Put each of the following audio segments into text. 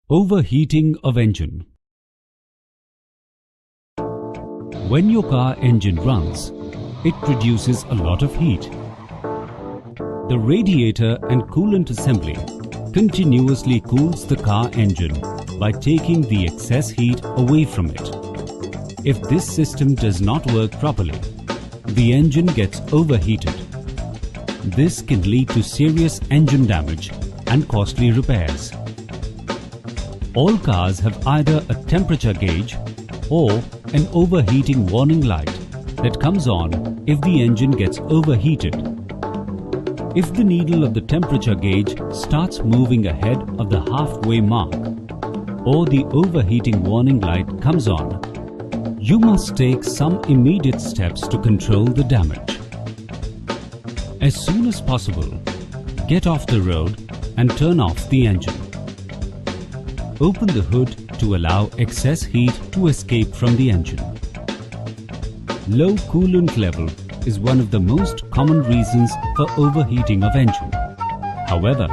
Overheating of engine. When your car engine runs, it produces a lot of heat. The radiator and coolant assembly continuously cools the car engine by taking the excess heat away from it. If this system does not work properly, the engine gets overheated. This can lead to serious engine damage and costly repairs. All cars have either a temperature gauge or an overheating warning light that comes on if the engine gets overheated. If the needle of the temperature gauge starts moving ahead of the halfway mark or the overheating warning light comes on, you must take some immediate steps to control the damage. As soon as possible, get off the road and turn off the engine. Open the hood to allow excess heat to escape from the engine. Low coolant level is one of the most common reasons for overheating of engine. However,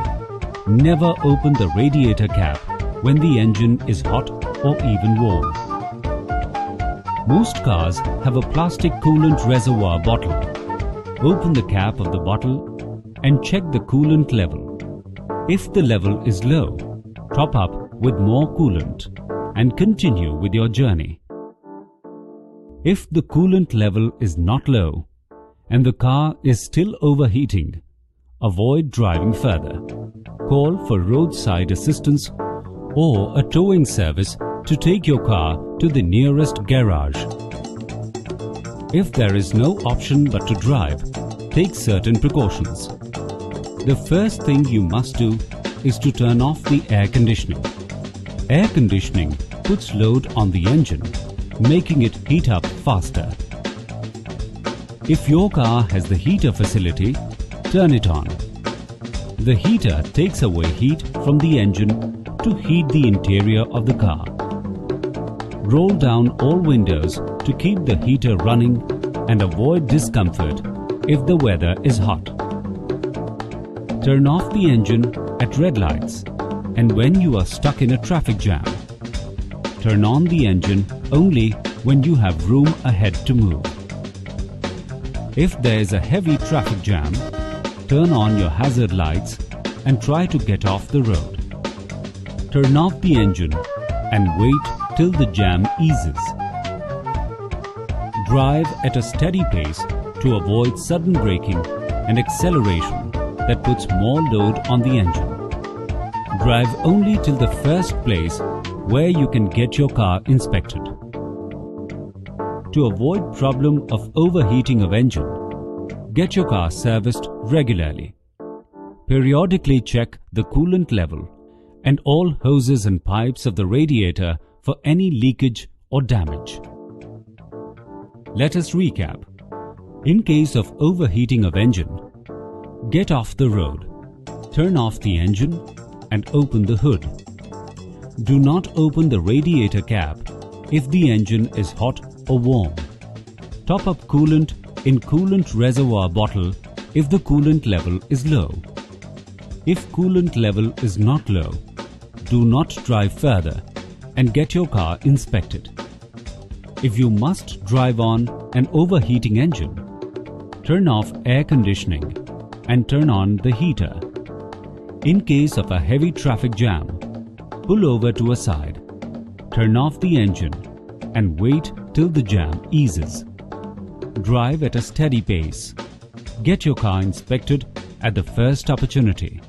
never open the radiator cap when the engine is hot or even warm. Most cars have a plastic coolant reservoir bottle. Open the cap of the bottle and check the coolant level. If the level is low, top up with more coolant and continue with your journey. If the coolant level is not low and the car is still overheating, avoid driving further. Call for roadside assistance or a towing service to take your car to the nearest garage. If there is no option but to drive, take certain precautions. The first thing you must do is to turn off the air conditioning. Air conditioning puts load on the engine, making it heat up faster. If your car has the heater facility, turn it on. The heater takes away heat from the engine to heat the interior of the car. Roll down all windows to keep the heater running and avoid discomfort if the weather is hot. Turn off the engine at red lights and when you are stuck in a traffic jam. Turn on the engine only when you have room ahead to move. If there is a heavy traffic jam, turn on your hazard lights and try to get off the road. Turn off the engine and wait till the jam eases. Drive at a steady pace to avoid sudden braking and acceleration that puts more load on the engine. Drive only till the first place where you can get your car inspected. To avoid problem of overheating of engine, get your car serviced regularly. Periodically check the coolant level and all hoses and pipes of the radiator for any leakage or damage. Let us recap. In case of overheating of engine, get off the road, turn off the engine and open the hood. Do not open the radiator cap if the engine is hot or warm. Top up coolant in coolant reservoir bottle if the coolant level is low. If coolant level is not low, do not drive further and get your car inspected. If you must drive on an overheating engine, turn off air conditioning and turn on the heater. In case of a heavy traffic jam, pull over to a side, turn off the engine and wait till the jam eases. Drive at a steady pace. Get your car inspected at the first opportunity.